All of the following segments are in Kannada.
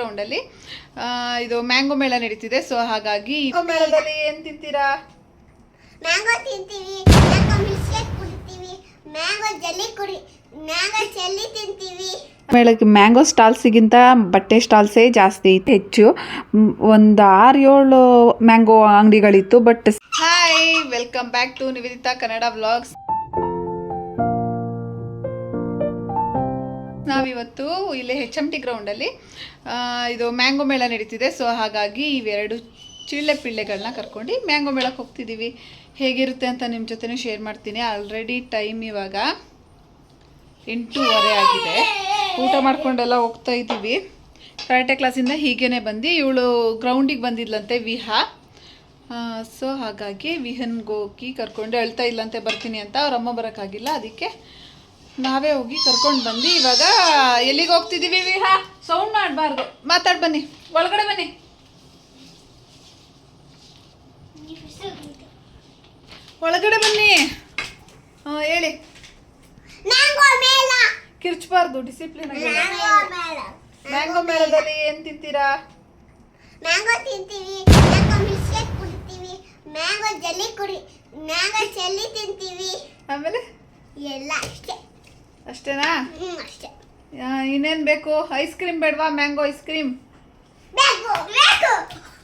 ಗ್ರೌಂಡಲ್ಲಿ ಇದು ಮ್ಯಾಂಗೋ ಮೇಳ ನಡೀತಿದೆ. ಸೊ ಹಾಗಾಗಿ ಮೇಳದಲ್ಲಿ ಏನು ತಿಂತೀರಾ? ಮ್ಯಾಂಗೋ ತಿಂತೀವಿ, ಮ್ಯಾಂಗೋ ಮಿಲ್ಕ್ ಶೇಕ್ ಕುಡಿತೀವಿ, ಮ್ಯಾಂಗೋ ಜೆಲ್ಲಿ ತಿಂತೀವಿ. ಮೇಳಕ್ಕೆ ಮ್ಯಾಂಗೋ ಸ್ಟಾಲ್ಸಿಗಿಂತ ಬಟ್ಟೆ ಸ್ಟಾಲ್ಸೇ ಜಾಸ್ತಿ ಇತ್ತು, ಹೆಚ್ಚು ಒಂದು 6-7 ಮ್ಯಾಂಗೋ ಅಂಗಡಿಗಳಿತ್ತು. But hi, welcome back to Nivedita Kannada vlogs. ನಾವಿವತ್ತು ಇಲ್ಲಿ HMT ಗ್ರೌಂಡಲ್ಲಿ ಇದು ಮ್ಯಾಂಗೋ ಮೇಳ ನಡೀತಿದೆ. ಸೊ ಹಾಗಾಗಿ ಇವೆರಡು ಚಿಳ್ಳೆ ಪಿಳ್ಳೆಗಳನ್ನ ಕರ್ಕೊಂಡು ಮ್ಯಾಂಗೋ ಮೇಳಕ್ಕೆ ಹೋಗ್ತಿದ್ದೀವಿ. ಹೇಗಿರುತ್ತೆ ಅಂತ ನಿಮ್ಮ ಜೊತೆನೂ ಶೇರ್ ಮಾಡ್ತೀನಿ. ಆಲ್ರೆಡಿ ಟೈಮ್ ಇವಾಗ 8:15 ಆಗಿದೆ. ಊಟ ಮಾಡ್ಕೊಂಡೆಲ್ಲ ಹೋಗ್ತಾ ಇದ್ದೀವಿ. ಕರಾಟೆ ಕ್ಲಾಸಿಂದ ಹೀಗೇ ಬಂದು ಇವಳು ಗ್ರೌಂಡಿಗೆ ಬಂದಿದ್ಲಂತೆ ವಿಹಾ. ಸೊ ಹಾಗಾಗಿ ವಿಹನ್ಗೆ ಹೋಗಿ ಕರ್ಕೊಂಡು ಅಳ್ತಾ ಇಲ್ಲಂತೆ ಬರ್ತೀನಿ ಅಂತ. ಅವ್ರ ಅಮ್ಮ ಬರೋಕ್ಕಾಗಿಲ್ಲ, ಅದಕ್ಕೆ ನಾವೇ ಹೋಗಿ ಕರ್ಕೊಂಡು ಬಂದು ಇವಾಗ ಎಲ್ಲಿಗೆ ಹೋಗ್ತಿದ್ದೀವಿ? ವಿಹಾ, ಸೌಂಡ್ ಮಾಡಬಾರ್ದು, ಮಾತಾಡಿ ಬನ್ನಿ, ಒಳಗಡೆ ಬನ್ನಿ. ಒಳಗಡೆ ಬನ್ನಿ. ಹೇಳಿ. ಕಿರ್ಚಬಾರ್ದು, ಡಿಸಿಪ್ಲಿನ್ ಆಗಿ. ಮ್ಯಾಂಗೋ ಮೇಳದಲ್ಲಿ ಏನು ತಿಂತೀರಾ? ಮ್ಯಾಂಗೋ ತಿಂತೀವಿ, ಮ್ಯಾಂಗೋ ಮಿಲ್ಕ್ ಶೇಕ್ ಕುಡಿತೀವಿ, ಮ್ಯಾಂಗೋ ಜೆಲ್ಲಿ ತಿಂತೀವಿ. ಆಮೇಲೆ ಎಲ್ಲ ಅಷ್ಟೇ. ಅಷ್ಟೇನಾ? ಅಷ್ಟೇ. ಇನ್ನೇನು ಬೇಕು? ಐಸ್ ಕ್ರೀಮ್ ಬೇಡವಾ? ಮ್ಯಾಂಗೋ ಐಸ್ ಕ್ರೀಮ್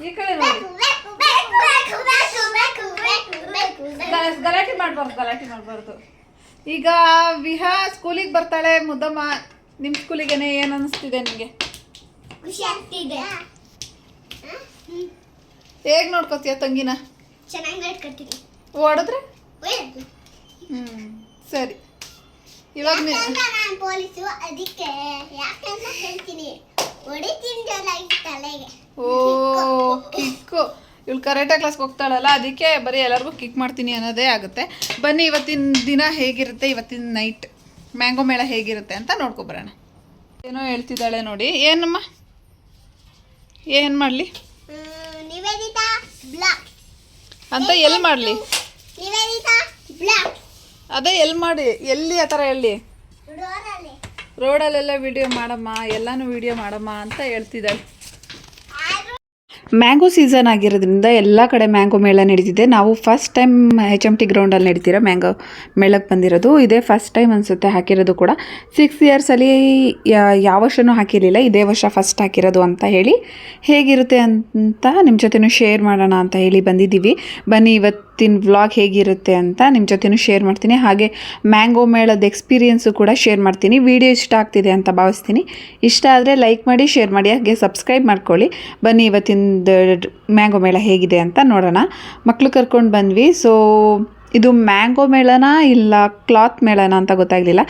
ಈ ಕಡೆ ನೋಡಿ. ಗಲಾಟೆ ಮಾಡಬಾರ್ದು. ಈಗ ವಿಹಾ ಸ್ಕೂಲಿಗೆ ಬರ್ತಾಳೆ. ಮುದ್ದಮ್ಮ, ನಿಮ್ಮ ಸ್ಕೂಲಿಗೇನೆ ಏನು ಅನ್ನಿಸ್ತಿದೆ ನಿಮಗೆ? ಖುಷಿ ಆಗ್ತಿದೆ. ಹೇಗೆ ನೋಡ್ಕೋತೀಯ ತಂಗಿನ? ಚೆನ್ನಾಗಿ ನೋಡ್ಕೊತೀನಿ. ಹೊಡೆದ್ರೆ? ಸರಿ. ಇವಾಗ ನಾನು ಪೊಲೀಸು, ಅದಕ್ಕೆ ಯಾಕಂತ ಹೇಳ್ತೀನಿ, ಹೊಡಿತೀನಿ ತಲೆಗೆ. ಓ ಕಿಕ್ಕು. ಇವಳು ಕರಾಟೆ ಕ್ಲಾಸ್ಗೆ ಹೋಗ್ತಾಳಲ್ಲ, ಅದಕ್ಕೆ ಬರೀ ಎಲ್ಲರಿಗೂ ಕಿಕ್ ಮಾಡ್ತೀನಿ ಅನ್ನೋದೇ ಆಗುತ್ತೆ. ಬನ್ನಿ ಇವತ್ತಿನ ದಿನ ಹೇಗಿರುತ್ತೆ, ಇವತ್ತಿನ ನೈಟ್ ಮ್ಯಾಂಗೋ ಮೇಳ ಹೇಗಿರುತ್ತೆ ಅಂತ ನೋಡ್ಕೊಬರೋಣ. ಏನೋ ಹೇಳ್ತಿದ್ದಾಳೆ ನೋಡಿ. ಏನಮ್ಮ, ಏನು ಮಾಡಲಿ ನಿವೇದಿತಾ ಬ್ಲಾಗ್ ಅಂತ? ಎಲ್ಲಿ ಮಾಡಲಿ? ನಿವೇದಿತಾ ಬ್ಲಾಗ್ ಅದೇ ಎಲ್ಲಿ ಆ ಥರ ಹೇಳಿ. ರೋಡಲ್ಲೆಲ್ಲ ವಿಡಿಯೋ ಮಾಡಮ್ಮ, ಎಲ್ಲನೂ ವಿಡಿಯೋ ಮಾಡಮ್ಮ ಅಂತ ಹೇಳ್ತಿದ್ದಾಳೆ. ಮ್ಯಾಂಗೋ ಸೀಸನ್ ಆಗಿರೋದ್ರಿಂದ ಎಲ್ಲ ಕಡೆ ಮ್ಯಾಂಗೋ ಮೇಳ ನಡೀತಿದೆ. ನಾವು ಫಸ್ಟ್ ಟೈಮ್ HMT ಗ್ರೌಂಡಲ್ಲಿ ನಡೀತಿರೋ ಮ್ಯಾಂಗೋ ಮೇಳಕ್ಕೆ ಬಂದಿರೋದು. ಇದೇ ಫಸ್ಟ್ ಟೈಮ್ ಅನಿಸುತ್ತೆ ಹಾಕಿರೋದು ಕೂಡ. 6 ಇಯರ್ಸಲ್ಲಿ ಯಾವ ವರ್ಷವೂ ಹಾಕಿರಲಿಲ್ಲ, ಇದೇ ವರ್ಷ ಫಸ್ಟ್ ಹಾಕಿರೋದು ಅಂತ ಹೇಳಿ ಹೇಗಿರುತ್ತೆ ಅಂತ ನಿಮ್ಮ ಜೊತೆನೂ ಶೇರ್ ಮಾಡೋಣ ಅಂತ ಹೇಳಿ ಬಂದಿದ್ದೀವಿ. ಬನ್ನಿ ಇವತ್ತಿನ ವ್ಲಾಗ್ ಹೇಗಿರುತ್ತೆ ಅಂತ ನಿಮ್ಮ ಜೊತೆನೂ ಶೇರ್ ಮಾಡ್ತೀನಿ. ಹಾಗೆ ಮ್ಯಾಂಗೋ ಮೇಳದ ಎಕ್ಸ್ಪೀರಿಯೆನ್ಸು ಕೂಡ ಶೇರ್ ಮಾಡ್ತೀನಿ. ವಿಡಿಯೋ ಇಷ್ಟ ಆಗ್ತಿದೆ ಅಂತ ಭಾವಿಸ್ತೀನಿ. ಇಷ್ಟ ಆದರೆ ಲೈಕ್ ಮಾಡಿ, ಶೇರ್ ಮಾಡಿ, ಹಾಗೆ ಸಬ್ಸ್ಕ್ರೈಬ್ ಮಾಡ್ಕೊಳ್ಳಿ. ಬನ್ನಿ ಇವತ್ತಿನ ಮ್ಯಾಂಗೋ ಮೇಳ ಹೇಗಿದೆ ಅಂತ ನೋಡೋಣ. ಮಕ್ಕಳು ಕರ್ಕೊಂಡು ಬಂದ್ವಿ. ಸೊ ಇದು ಮ್ಯಾಂಗೋ ಮೇಳನ ಇಲ್ಲ ಕ್ಲಾತ್ ಮೇಳನ ಅಂತ ಗೊತ್ತಾಗಲಿಲ್ಲ.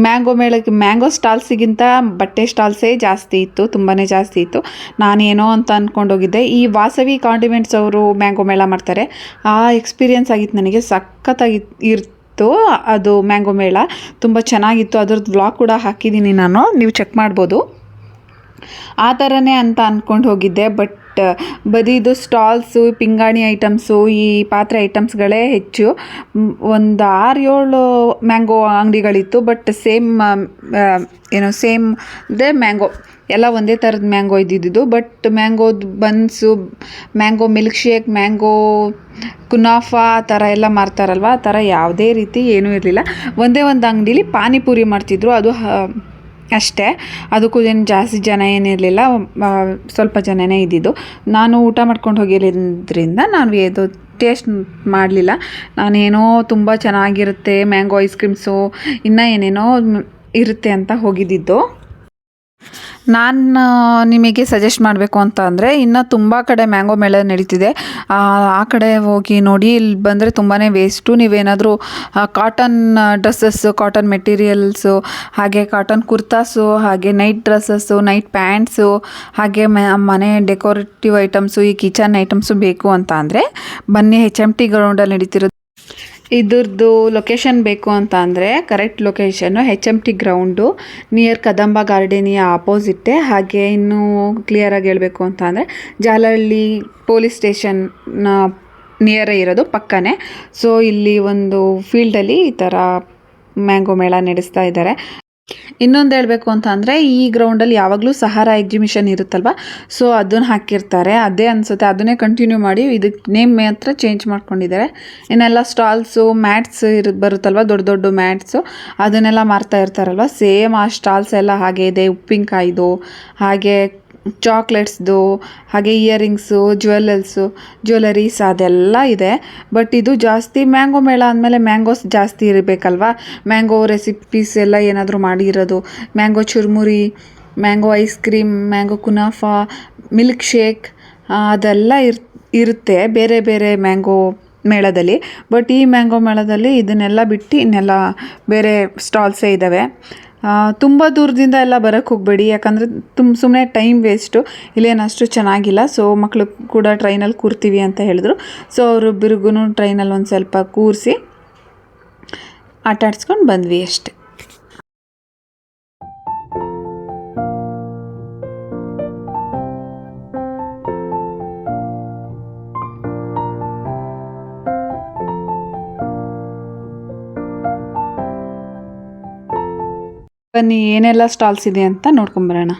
ಮ್ಯಾಂಗೋ ಮೇಳಕ್ಕೆ ಮ್ಯಾಂಗೋ ಸ್ಟಾಲ್ಸಿಗಿಂತ ಬಟ್ಟೆ ಸ್ಟಾಲ್ಸೇ ಜಾಸ್ತಿ ಇತ್ತು, ತುಂಬಾ ಜಾಸ್ತಿ ಇತ್ತು. ನಾನೇನೋ ಅಂತ ಅಂದ್ಕೊಂಡೋಗಿದ್ದೆ. ಈ ವಾಸವಿ ಕಾಂಡಿಮೆಂಟ್ಸ್ ಅವರು ಮ್ಯಾಂಗೋ ಮೇಳ ಮಾಡ್ತಾರೆ. ಆ ಎಕ್ಸ್ಪೀರಿಯೆನ್ಸ್ ಆಗಿತ್ತು ನನಗೆ. ಸಖತ್ತಾಗಿ ಇತ್ತು ಅದು ಮ್ಯಾಂಗೋ ಮೇಳ, ತುಂಬ ಚೆನ್ನಾಗಿತ್ತು. ಅದ್ರದ್ದು ವ್ಲಾಗ್ ಕೂಡ ಹಾಕಿದ್ದೀನಿ ನಾನು, ನೀವು ಚೆಕ್ ಮಾಡ್ಬೋದು. ಆ ಥರನೇ ಅಂತ ಅಂದ್ಕೊಂಡು ಹೋಗಿದ್ದೆ. ಬಟ್ ಬದಿದು ಸ್ಟಾಲ್ಸು, ಪಿಂಗಾಣಿ ಐಟಮ್ಸು, ಈ ಪಾತ್ರೆ ಐಟಮ್ಸ್ಗಳೇ ಹೆಚ್ಚು. ಒಂದು 6-7 ಮ್ಯಾಂಗೋ ಅಂಗಡಿಗಳಿತ್ತು. ಬಟ್ ಸೇಮ್ ಅಂದರೆ ಮ್ಯಾಂಗೋ ಎಲ್ಲ ಒಂದೇ ಥರದ ಮ್ಯಾಂಗೋ ಇದ್ದಿದ್ದು. ಬಟ್ ಮ್ಯಾಂಗೋದು buns, mango milk shake, mango ಕುನಾಫಾ ಆ ಥರ ಎಲ್ಲ ಮಾರ್ತಾರಲ್ವ, ಆ ಥರ ಯಾವುದೇ ರೀತಿ ಏನೂ ಇರಲಿಲ್ಲ. ಒಂದೇ ಒಂದು ಅಂಗಡೀಲಿ ಪಾನಿಪುರಿ ಮಾಡ್ತಿದ್ರು, ಅದು ಅಷ್ಟೇ. ಅದಕ್ಕೂ ಏನು ಜಾಸ್ತಿ ಜನ ಏನಿರಲಿಲ್ಲ, ಸ್ವಲ್ಪ ಜನನೇ ಇದ್ದಿದ್ದು. ನಾನು ಊಟ ಮಾಡ್ಕೊಂಡು ಹೋಗಿರೋದ್ರಿಂದ ನಾನು ಇದು ಟೇಸ್ಟ್ ಮಾಡಲಿಲ್ಲ. ನಾನೇನೋ ತುಂಬ ಚೆನ್ನಾಗಿರುತ್ತೆ ಮ್ಯಾಂಗೋ ಐಸ್ ಕ್ರೀಮ್ಸು, ಇನ್ನೂ ಏನೇನೋ ಇರುತ್ತೆ ಅಂತ ಹೋಗಿದ್ದಿದ್ದು. ನಾನು ನಿಮಗೆ ಸಜೆಸ್ಟ್ ಮಾಡಬೇಕು ಅಂತ ಅಂದರೆ, ಇನ್ನು ತುಂಬ ಕಡೆ ಮ್ಯಾಂಗೋ ಮೇಳ ನಡೀತಿದೆ, ಆ ಕಡೆ ಹೋಗಿ ನೋಡಿ. ಇಲ್ಲಿ ಬಂದರೆ ತುಂಬಾ ವೇಸ್ಟು. ನೀವೇನಾದರೂ ಕಾಟನ್ ಡ್ರೆಸ್ಸಸ್ಸು, ಕಾಟನ್ ಮೆಟೀರಿಯಲ್ಸು, ಹಾಗೆ ಕಾಟನ್ ಕುರ್ತಾಸು, ಹಾಗೆ ನೈಟ್ ಡ್ರೆಸ್ಸಸ್ಸು, ನೈಟ್ ಪ್ಯಾಂಟ್ಸು, ಹಾಗೆ ಮನೆ ಡೆಕೋರೇಟಿವ್ ಐಟಮ್ಸು, ಈ ಕಿಚನ್ ಐಟಮ್ಸು ಬೇಕು ಅಂತ ಅಂದರೆ ಬನ್ನಿ. HMT ಗ್ರೌಂಡಲ್ಲಿ ನಡೀತಿರೋದು. ಇದ್ರದ್ದು ಲೊಕೇಶನ್ ಬೇಕು ಅಂತ ಅಂದರೆ correct location HMT ground, near Kadamba ಗಾರ್ಡನಿಯ ಆಪೋಸಿಟ್ಟೆ. ಹಾಗೆ ಇನ್ನೂ ಕ್ಲಿಯರಾಗಿ ಹೇಳಬೇಕು ಅಂತ ಅಂದರೆ ಜಾಲಹಳ್ಳಿ ಪೊಲೀಸ್ ಸ್ಟೇಷನ್ ನಿಯರೇ ಇರೋದು, ಪಕ್ಕನೇ. ಸೊ ಇಲ್ಲಿ ಒಂದು ಫೀಲ್ಡಲ್ಲಿ ಈ ಥರ ಮ್ಯಾಂಗೋ ಮೇಳ ನಡೆಸ್ತಾ ಇದ್ದಾರೆ. ಇನ್ನೊಂದು ಹೇಳಬೇಕು ಅಂತ ಅಂದರೆ ಈ ಗ್ರೌಂಡಲ್ಲಿ ಯಾವಾಗಲೂ ಸಹಾರಾ ಎಕ್ಸಿಬಿಷನ್ ಇರುತ್ತಲ್ವ, ಸೊ ಅದನ್ನು ಹಾಕಿರ್ತಾರೆ. ಅದೇ ಅನಿಸುತ್ತೆ, ಅದನ್ನೇ ಕಂಟಿನ್ಯೂ ಮಾಡಿ ಇದಕ್ಕೆ ನೇಮ್ ಮಾತ್ರ ಚೇಂಜ್ ಮಾಡ್ಕೊಂಡಿದ್ದಾರೆ. ಇನ್ನೆಲ್ಲ ಸ್ಟಾಲ್ಸು ಮ್ಯಾಟ್ಸ್ ಬರುತ್ತಲ್ವ, ದೊಡ್ಡ ದೊಡ್ಡ ಮ್ಯಾಟ್ಸು ಅದನ್ನೆಲ್ಲ ಮಾರ್ತಾ ಇರ್ತಾರಲ್ವ, ಸೇಮ್ ಆ ಸ್ಟಾಲ್ಸ್ ಎಲ್ಲ ಹಾಗೆ ಇದೆ. ಉಪ್ಪಿನಕಾಯಿದು, ಹಾಗೆ ಚಾಕ್ಲೇಟ್ಸ್ದು, ಹಾಗೆ ಇಯರಿಂಗ್ಸು, ಜ್ಯುವೆಲರೀಸ್ ಅದೆಲ್ಲ ಇದೆ. ಬಟ್ ಇದು ಜಾಸ್ತಿ ಮ್ಯಾಂಗೋ ಮೇಳ ಅಂದಮೇಲೆ ಮ್ಯಾಂಗೋಸ್ ಜಾಸ್ತಿ ಇರಬೇಕಲ್ವ. ಮ್ಯಾಂಗೋ ರೆಸಿಪೀಸ್ ಎಲ್ಲ ಏನಾದರೂ ಮಾಡಿರೋದು, ಮ್ಯಾಂಗೋ ಚುರ್ಮುರಿ, ಮ್ಯಾಂಗೋ ಐಸ್ ಕ್ರೀಮ್, ಮ್ಯಾಂಗೋ ಕುನಾಫಾ, ಮಿಲ್ಕ್ ಶೇಕ್ ಅದೆಲ್ಲ ಇರುತ್ತೆ ಬೇರೆ ಬೇರೆ ಮ್ಯಾಂಗೋ ಮೇಳದಲ್ಲಿ. ಬಟ್ ಈ ಮ್ಯಾಂಗೋ ಮೇಳದಲ್ಲಿ ಇದನ್ನೆಲ್ಲ ಬಿಟ್ಟು ಇನ್ನೆಲ್ಲ ಬೇರೆ ಸ್ಟಾಲ್ಸೇ ಇದ್ದಾವೆ. ತುಂಬ ದೂರದಿಂದ ಎಲ್ಲ ಬರೋಕ್ಕೆ ಹೋಗಬೇಡಿ, ಯಾಕಂದರೆ ಸುಮ್ಮನೆ ಟೈಮ್ ವೇಸ್ಟು, ಇಲ್ಲೇನು ಅಷ್ಟು ಚೆನ್ನಾಗಿಲ್ಲ. ಸೊ ಮಕ್ಕಳು ಕೂಡ ಟ್ರೈನಲ್ಲಿ ಕೂರ್ತೀವಿ ಅಂತ ಹೇಳಿದ್ರು. ಸೊ ಅವರಿಬ್ಬರಿಗೂ ಟ್ರೈನಲ್ಲಿ ಒಂದು ಸ್ವಲ್ಪ ಕೂರಿಸಿ ಆಟ ಆಡ್ಸ್ಕೊಂಡು ಬಂದ್ವಿ ಅಷ್ಟೆ. ಬನ್ನಿ ಏನೆಲ್ಲ ಸ್ಟಾಲ್ಸ್ ಇದೆ ಅಂತ ನೋಡ್ಕೊಂಬರೋಣ.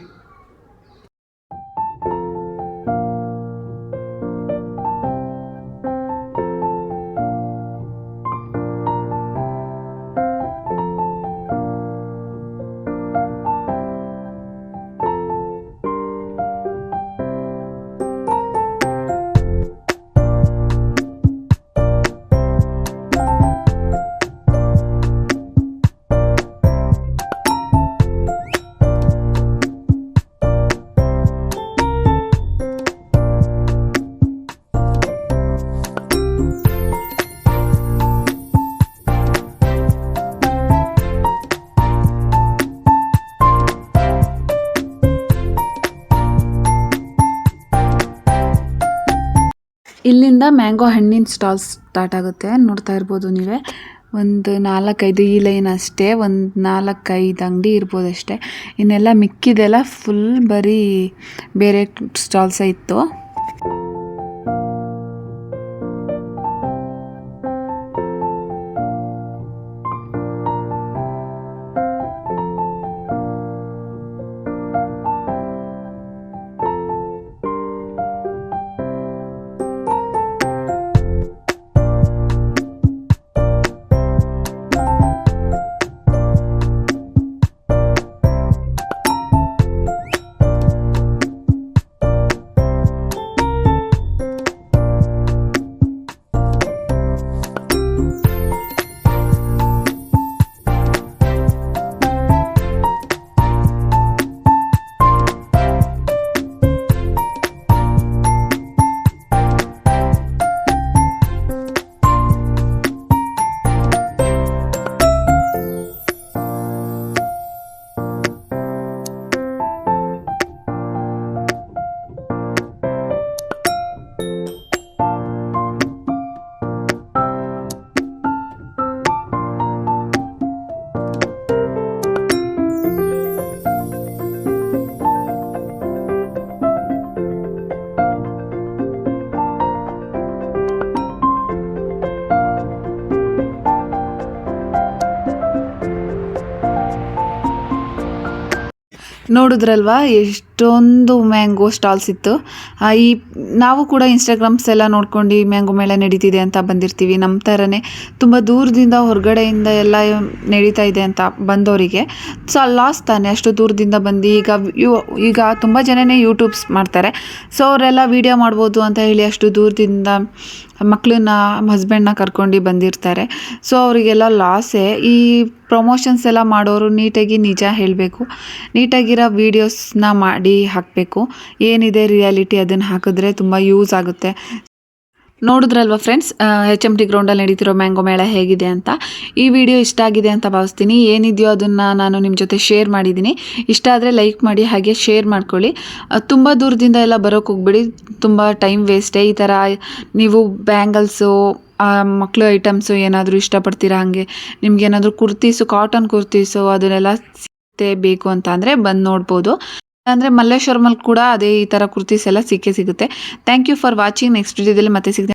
ಇಲ್ಲಿಂದ ಮ್ಯಾಂಗೋ ಹಣ್ಣಿನ ಸ್ಟಾಲ್ಸ್ ಸ್ಟಾರ್ಟ್ ಆಗುತ್ತೆ, ನೋಡ್ತಾ ಇರ್ಬೋದು ನೀವೇ. ಒಂದು 4-5 ಈ ಲೈನ್ ಅಷ್ಟೇ, ಒಂದು 4-5 ಅಂಗಡಿ ಇರ್ಬೋದು ಅಷ್ಟೇ. ಇನ್ನೆಲ್ಲ ಮಿಕ್ಕಿದೆಲ್ಲ ಫುಲ್ ಬರೀ ಬೇರೆ ಸ್ಟಾಲ್ಸೇ ಇತ್ತು. ನೋಡಿದ್ರಲ್ವಾ ಎಷ್ಟೊಂದು ಮ್ಯಾಂಗೋ ಸ್ಟಾಲ್ಸ್ ಇತ್ತು. ನಾವು ಕೂಡ ಇನ್ಸ್ಟಾಗ್ರಾಮ್ಸ್ ಎಲ್ಲ ನೋಡ್ಕೊಂಡು ಮ್ಯಾಂಗೋ ಮೇಳ ನಡೀತಿದೆ ಅಂತ ಬಂದಿರ್ತೀವಿ. ನಮ್ಮ ಥರನೇ ತುಂಬ ದೂರದಿಂದ ಹೊರಗಡೆಯಿಂದ ಎಲ್ಲ ನಡೀತಾ ಇದೆ ಅಂತ ಬಂದವರಿಗೆ ಸೊ ಲಾಸ್ ತಾನೆ, ಅಷ್ಟು ದೂರದಿಂದ ಬಂದು ಈಗ ತುಂಬ ಜನನೇ ಯೂಟ್ಯೂಬ್ಸ್ ಮಾಡ್ತಾರೆ. ಸೊ ಅವರೆಲ್ಲ ವೀಡಿಯೋ ಮಾಡ್ಬೋದು ಅಂತ ಹೇಳಿ ಅಷ್ಟು ದೂರದಿಂದ ಮಕ್ಕಳನ್ನ ಹಸ್ಬೆಂಡ್ನ ಕರ್ಕೊಂಡು ಬಂದಿರ್ತಾರೆ. ಸೊ ಅವರಿಗೆಲ್ಲ ಲಾಸೇ. ಈ ಪ್ರಮೋಷನ್ಸ್ ಎಲ್ಲ ಮಾಡೋರು ನೀಟಾಗಿ ನಿಜ ಹೇಳಬೇಕು, ನೀಟಾಗಿರೋ ವೀಡಿಯೋಸ್ನ ಮಾಡಿ ಹಾಕಬೇಕು. ಏನಿದೆ ರಿಯಾಲಿಟಿ ಅದನ್ನು ಹಾಕಿದ್ರೆ ತುಂಬ ಯೂಸ್ ಆಗುತ್ತೆ. ನೋಡಿದ್ರಲ್ವ ಫ್ರೆಂಡ್ಸ್, HMT ಗ್ರೌಂಡಲ್ಲಿ ನಡೀತಿರೋ ಮ್ಯಾಂಗೋ ಮೇಳ ಹೇಗಿದೆ ಅಂತ. ಈ ವಿಡಿಯೋ ಇಷ್ಟ ಆಗಿದೆ ಅಂತ ಭಾವಿಸ್ತೀನಿ. ಏನಿದೆಯೋ ಅದನ್ನು ನಾನು ನಿಮ್ಮ ಜೊತೆ ಶೇರ್ ಮಾಡಿದ್ದೀನಿ. ಇಷ್ಟ ಆದರೆ ಲೈಕ್ ಮಾಡಿ, ಹಾಗೆ ಶೇರ್ ಮಾಡ್ಕೊಳ್ಳಿ. ತುಂಬ ದೂರದಿಂದ ಎಲ್ಲ ಬರೋಕ್ಕೆ ಹೋಗ್ಬೇಡಿ, ತುಂಬ ಟೈಮ್ ವೇಸ್ಟೇ. ಈ ಥರ ನೀವು ಬ್ಯಾಂಗಲ್ಸು, ಮಕ್ಕಳು ಐಟಮ್ಸು ಏನಾದರೂ ಇಷ್ಟಪಡ್ತೀರಾ, ಹಾಗೆ ನಿಮ್ಗೇನಾದರೂ ಕುರ್ತೀಸು, ಕಾಟನ್ ಕುರ್ತೀಸು ಅದನ್ನೆಲ್ಲ ಬೇಕು ಅಂತ ಅಂದರೆ ಬಂದು ನೋಡ್ಬೋದು. ಅಂದರೆ ಮಲ್ಲೇಶ್ವರಮಲ್ಲಿ ಕೂಡ ಅದೇ ಈ ಥರ ಕುರ್ತೀಸ್ ಎಲ್ಲ ಸಿಕ್ಕೇ ಸಿಗುತ್ತೆ. Thank you for watching. Next ವಿಡಿಯೋದಲ್ಲಿ ಮತ್ತೆ ಸಿಗ್ತೀನಿ.